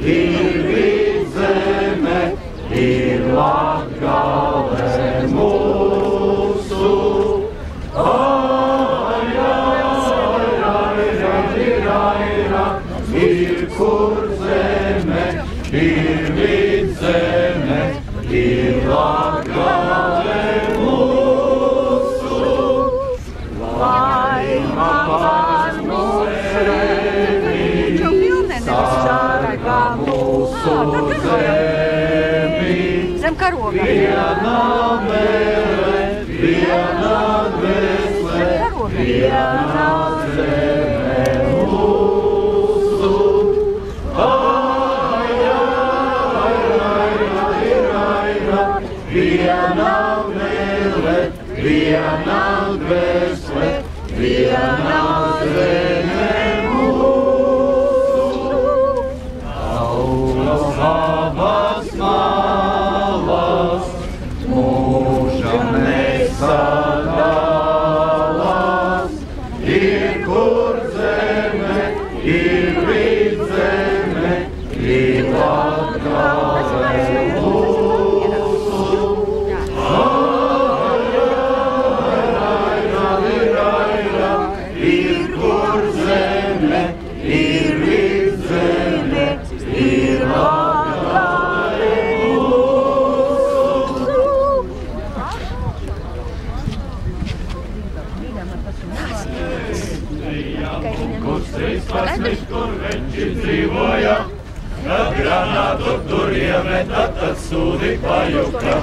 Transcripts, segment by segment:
ir Vidzeme, ir Latgale mūsu. Ir Kurzeme, ir Vidzeme, ir Latgale mūsu. Laima pār sevi, sargā mūsu zemi. Zem karoga. Viena mēle, viena dvēsele, viena zeme mūsu. Viena mēle, viena dvēsele, viena zeme mūsu. Saules abas malas mūža nesadalās. Ir Kurzeme, ir Vidzeme, ir Latgale mūsu. Ir Kurzeme, ir Vidzeme, ir Latgale mūsu. Kur 13, kur veči dzīvoja, kad granātu tur iemeta, tad sūdi pajuka.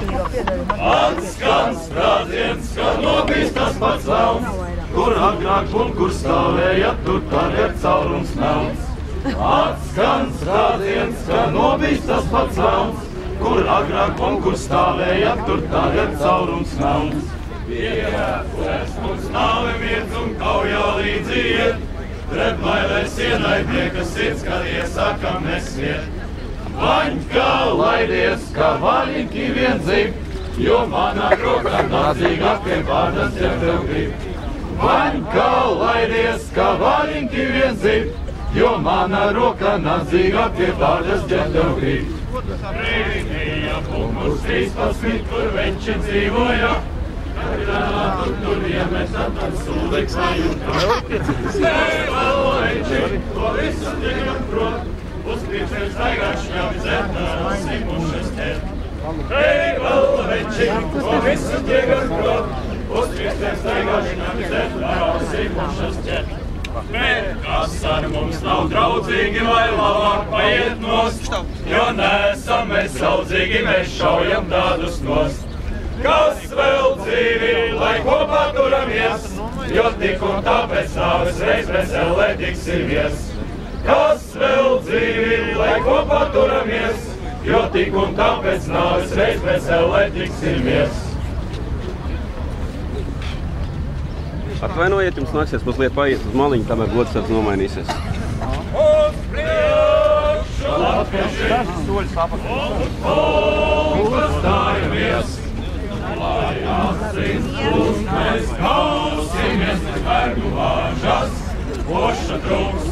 Atskan sprādziens, ka nobīstas pats velns, kur agrāk un kur stāvēja, tur tagad caurums melns. Atskan sprādziens, ka nobīstas pats velns, kur agrāk un kur stāvēja, tur tagad caurums melns. Pieķēpures mums nāve miedz un kaujā līdzi iet, pret bailēs ienaidniekas sirds, kad iesakam nesviet. Vaņkā laidies, kā vaļinki vien dzīv, jo manā rokā nādzīgāk pie vārdas ķer tev grib. Vaņkā laidies, kā vaļinki vien dzīv, jo manā rokā nādzīgāk pie vārdas ķer tev grib. Rīnija punkurs 13, kur veči dzīvoja, kad granātu tur iemeta, tad sūdi pajuka. Hei, vēl veči, to visu tiekam prot, uz pirkstiem staigāt šņavi zētā, simušas ķer. Hei, vēl veči, to visu tiekam prot, uz pirkstiem staigāt šņavi zētā, simušas ķer. Bet kas ar mums nav draudzīgi, vai labāk paiet nost, jo neesam mēs saudzīgi, mēs šaujam tādus nost. Kas vēl dzīvi, lai kopā turamies, jo tik un tāpēc nāves reiz mēs ellē tiksimies. Kas vēl dzīvi, lai kopā turamies, jo tik un tāpēc nāves reiz mēs ellē tiksimies. Atvainojiet, jums nāksies mazliet paiet uz maliņu, kamēr godsargs nomainīsies. Uz priekšu latvieši, un pastājamies, lai asins plūst, mēs kausimies bez vergu vāžas, poša trūks,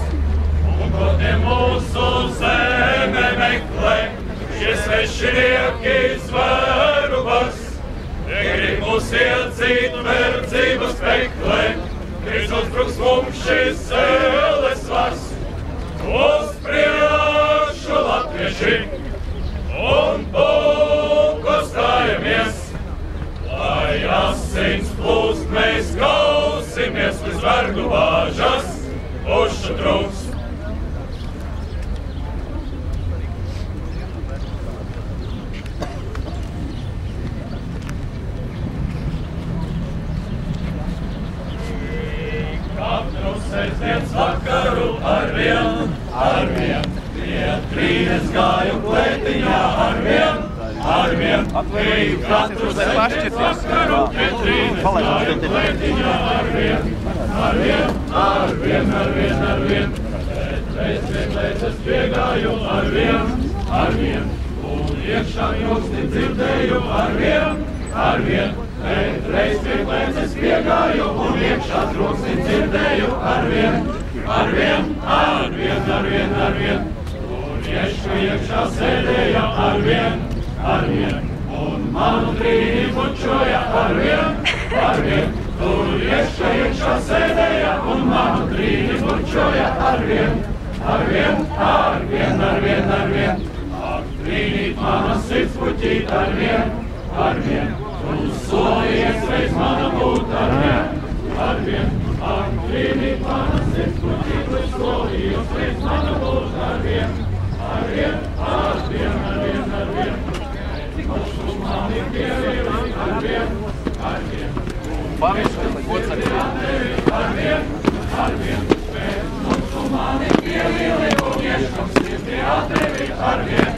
un ko tie mūsu zeme meklē, šie svešinieki zvērubas. Negrib mūs iedzīt verdzības peklē, Kristus bruks mums šis zēles vars. Uz priekšu latvieši un pulko stājamies, lai asins plūst, mēs kausimies līdz vergu vāžas, pušu trūks. Sestdienas vakaru arvien, pie trīnes gāju klētiņā arvien, katru sestdienas vakaru pie trīnes gāju klētiņā arvien, reiz pie klētes piegāju arvien, un iekšā joksni dzirdēju arvien, reiz pie klēces piegāju un iekšā troksni dzirdēju arvien, un iešai iekšā sēdēja arvien, un manu trīni bučoja arvien, tur iekšā sēdēja, un manu trīni bučoja arvien, ak trīnīt mana sirds puķīt arvien, tu solījies reiz mana būt arvien, ak trīnīt mana sirds puķīt, tu solījies reiz mana būt arvien, tu mani pievīri arvien, tu mani pievīri un ieškam sirdi atrevi arvien,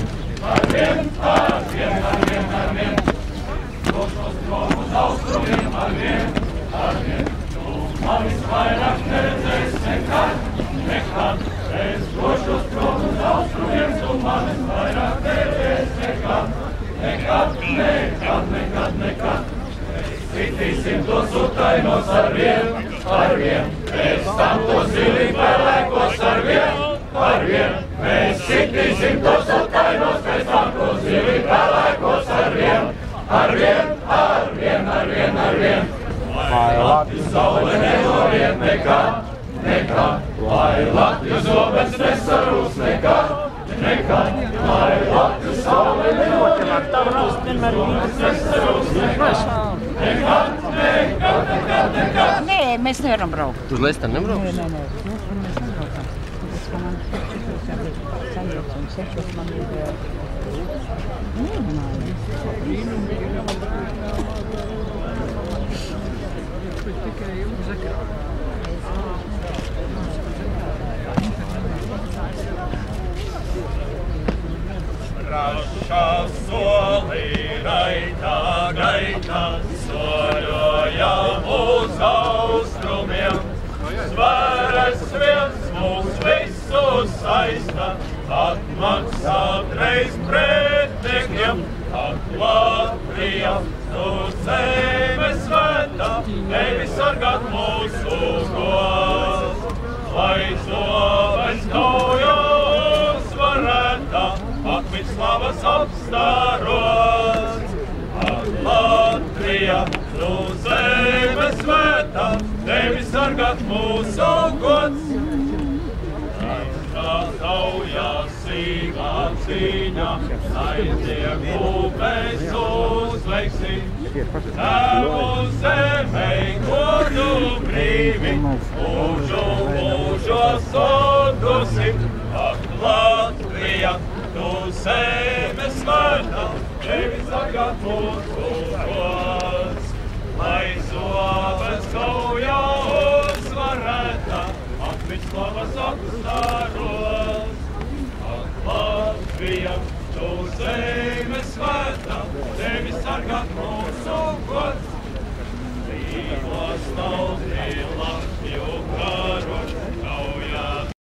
došos prom uz austrumiem arvien, tu manis vairāk neredzēs nekad, es došos prom uz austrumiem, tu manis vairāk neredzēs nekad, Citīsim tos utainos arvien, mēs tam tos zili pelēkos arvien, mēs citīsim tos utainos, mēs tam tos zili pelēkos arvien, lai Latvijas saule nenoriet nekad, lai Latvijas zobens nesarūs nekad, lai Latvijas saule nenoriet nekad, Nē, mēs nevaram braukt. Uz Lesteri nebrauks? Nē. Mēs nebraukam. Es kā man 6 un 6 man ir... Rašā solī raitā gaitā soļojam uz austrumiem. Svares viens mūs visus saista, atmaksāt reiz pretniekiem. Ak, Latvija, tu zeme svētā, tevi sargāt mūsu gods. Lai zobens kauja uzvarētā, akmeņu slavas apstāros. Ak, Latvija, tu zeme svētā, tevi sargāt mūsu gods. Kā taujā sīkā cīņā, aiznieku mēs uzveiksim. Tēvu zemei godu brīvi, mūžos atdosim. Ak, Latvija, tu zeme svētā, tevi sargāt mūsu gods. Lai zobens kaujā uzvarētā, akmeņu slavas apstāros. Ak, Latvija, tu zeme svētā, tevi sargāt mūsu gods. Dzīvos nav